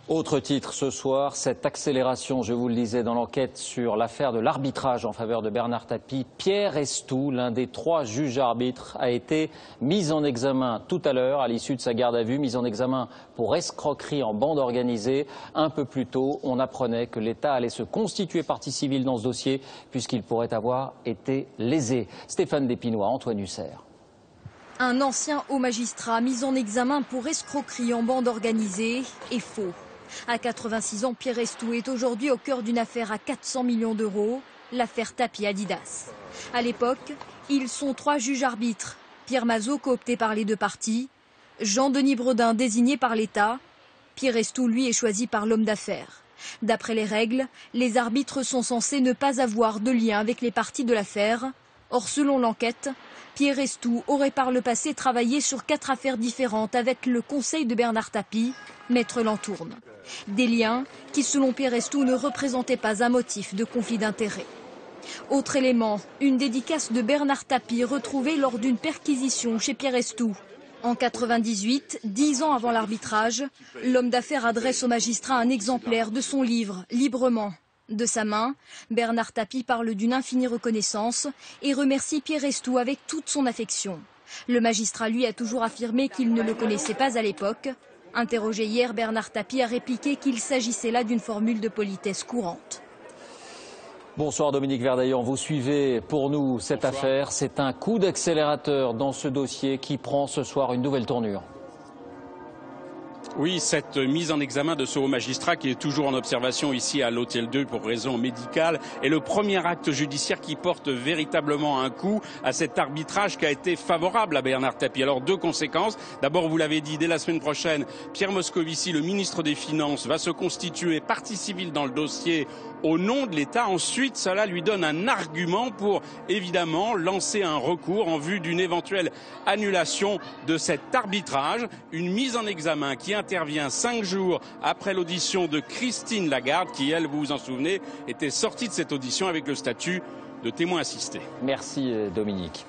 Autre titre ce soir, cette accélération, je vous le disais, dans l'enquête sur l'affaire de l'arbitrage en faveur de Bernard Tapie. Pierre Estou, l'un des 3 juges arbitres, a été mis en examen tout à l'heure à l'issue de sa garde à vue, mis en examen pour escroquerie en bande organisée. Un peu plus tôt, on apprenait que l'État allait se constituer partie civile dans ce dossier puisqu'il pourrait avoir été lésé. Stéphane Despinois, Antoine Husser. Un ancien haut magistrat mis en examen pour escroquerie en bande organisée est faux. À 86 ans, Pierre Estou est aujourd'hui au cœur d'une affaire à 400 millions d'euros, l'affaire Tapie-Adidas. À l'époque, ils sont 3 juges arbitres. Pierre Mazeaud, coopté par les 2 parties, Jean-Denis Bredin, désigné par l'État. Pierre Estou, lui, est choisi par l'homme d'affaires. D'après les règles, les arbitres sont censés ne pas avoir de lien avec les parties de l'affaire. Or, selon l'enquête, Pierre Estou aurait par le passé travaillé sur 4 affaires différentes avec le conseil de Bernard Tapie, Maître Lantourne. Des liens qui, selon Pierre Estou, ne représentaient pas un motif de conflit d'intérêts. Autre élément, une dédicace de Bernard Tapie retrouvée lors d'une perquisition chez Pierre Estou. En 98, 10 ans avant l'arbitrage, l'homme d'affaires adresse au magistrat un exemplaire de son livre, Librement. De sa main, Bernard Tapie parle d'une infinie reconnaissance et remercie Pierre Estou avec toute son affection. Le magistrat, lui, a toujours affirmé qu'il ne le connaissait pas à l'époque. Interrogé hier, Bernard Tapie a répliqué qu'il s'agissait là d'une formule de politesse courante. Bonsoir Dominique Verdaillan, vous suivez pour nous cette affaire. C'est un coup d'accélérateur dans ce dossier qui prend ce soir une nouvelle tournure. Oui, cette mise en examen de ce haut magistrat qui est toujours en observation ici à l'Hôtel 2 pour raison médicale est le premier acte judiciaire qui porte véritablement un coup à cet arbitrage qui a été favorable à Bernard Tapie. Alors 2 conséquences. D'abord, vous l'avez dit, dès la semaine prochaine, Pierre Moscovici, le ministre des Finances, va se constituer partie civile dans le dossier au nom de l'État. Ensuite, cela lui donne un argument pour évidemment lancer un recours en vue d'une éventuelle annulation de cet arbitrage. Une mise en examen qui intervient 5 jours après l'audition de Christine Lagarde, qui, elle, vous vous en souvenez, était sortie de cette audition avec le statut de témoin assisté. Merci Dominique.